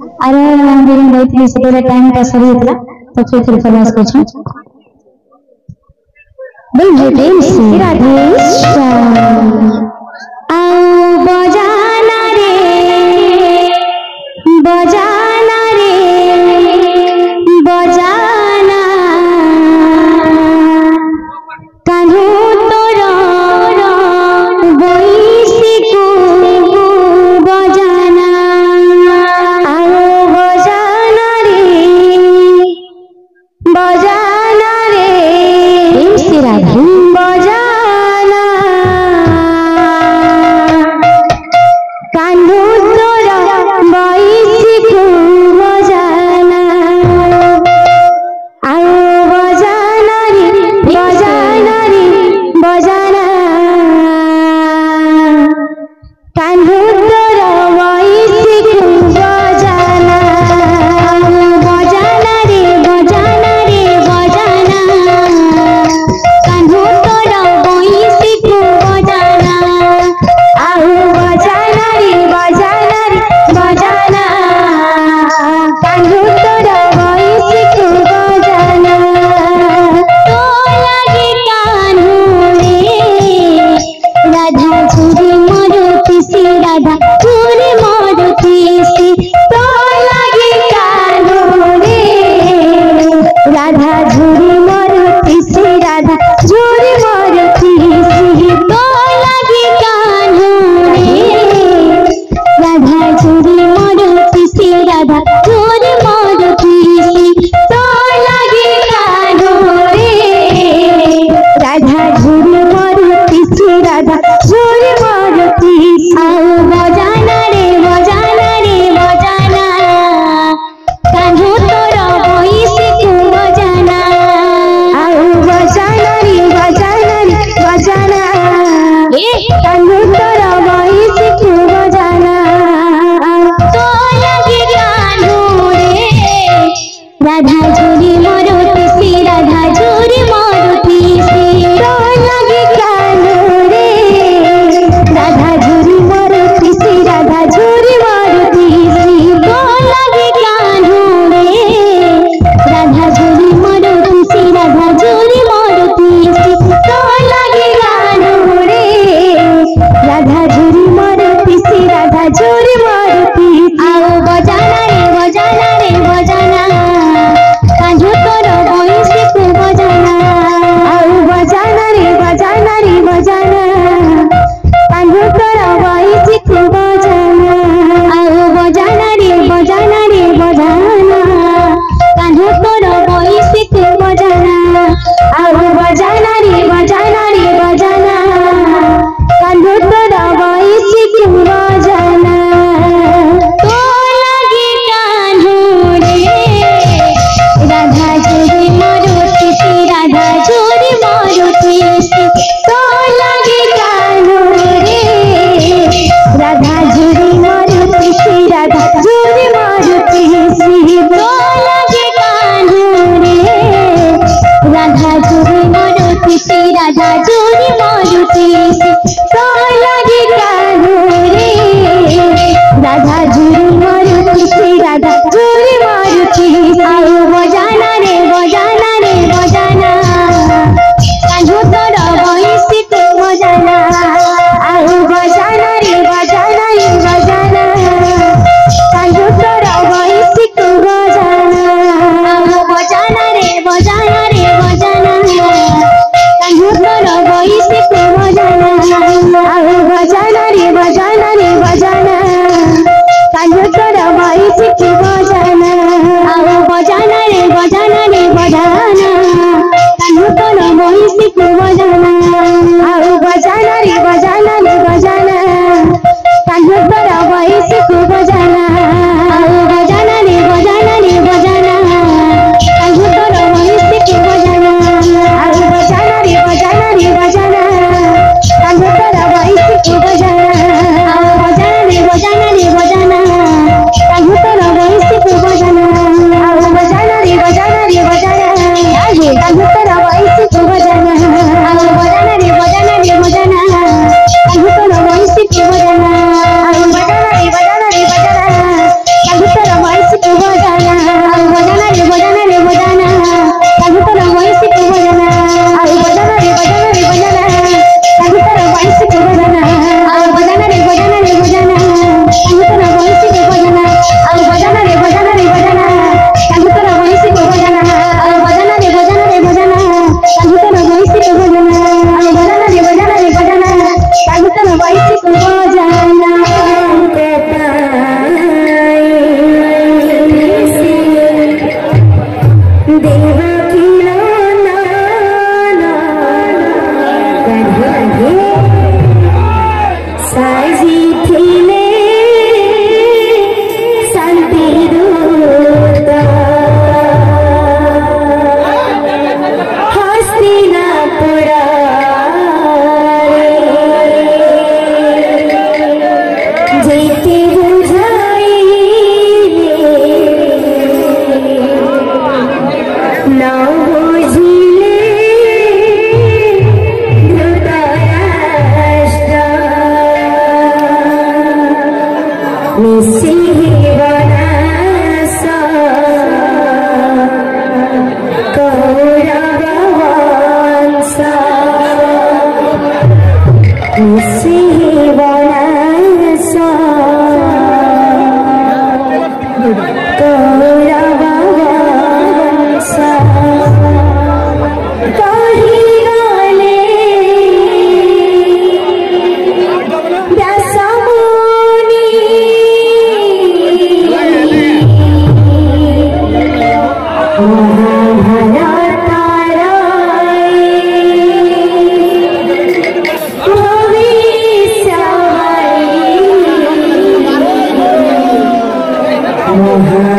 अरे हम गई से पहले टाइम का सही था तो फिर प्रयास कर बेटे से राधेश आओ बजाना रे बजाना बजाना कान्हू तोर बैसी को बजाना आओ बजाना रे से राधे बजाना कान्हू तोर बैसी को बजाना आओ बजाना रे बजाना कान्हू तोर बैसी को बजाना बजाना रे बजाना कान्हू तोर बैसी को बजाना आओ बजाना रे बजाना कान्हू तोर बैसी को बजाना तो लगे कान्हू रे राधा झुरी मारुति से राधा झुरी मारुति से तो लगे कान्हू रे राधा झुरी मारुति से राधा झुरी मारुति से तो लगे कान्हू रे राधा झुरी मारुति से राधा झुरी मारुति से तो लगे कान्हू रे राधा झुरी मारुति से राधा झुरी मारुति से आओ बजाना रे बजाना कान्हू तोर बैसी को बजाना आओ बजाना रे बजाना कान्हू तोर बैसी को बजाना तो लगे कान्हू रे राधा झुरी मारुति से राधा झुरी मारुति से तो लगे कान्हू रे राधा झुरी मारुति से राधा झुरी मारुति से तो लगे कान्हू रे राधा झुरी मारुति से राधा झुरी मारुति से तो लगे कान्हू रे राधा झुरी मारुति से राधा झुरी मारुति आओ बजाना रे बजाना कान्हू तोर बैसी को बजाना आओ बजाना रे बजाना कान्हू तोर बैसी को बजाना आओ बजाना रे बजाना कान्हू तोर बैसी को बजाना आओ बजाना रे बजाना कान्हू तोर बैसी को बजाना तो लगे कान्हू रे राधा झुरी मारुति से राधा झुरी मारुति से तो लगे कान्हू रे राधा झुरी मारुति से राधा झुरी मारुति से तो लगे कान्हू रे राधा झुरी मारुति से राधा झुरी मारुति से तो लगे कान्हू रे राधा झुरी मारुति से राधा झुरी मारुति से आओ बजाना रे बजाना कान्हू तोर बैसी को बजाना आओ बजाना रे बजाना कान्हू तोर बैसी को बजाना आओ बजाना रे बजाना कान्हू तोर बैसी को बजाना आओ बजाना रे बजाना कान्हू तोर बैसी को बजाना आओ बजाना रे बजाना कान्हू तोर बैसी को बजाना आओ बजाना रे बजाना कान्हू तोर बैसी को बजाना आओ बजाना रे बजाना कान्हू तोर बैसी को बजाना आओ बजाना रे बजाना कान्हू तोर बैसी को बजाना आओ बजाना रे बजाना कान्हू तोर बैसी को बजाना आओ बजाना रे बजाना कान्हू तोर बैसी को बजाना आओ है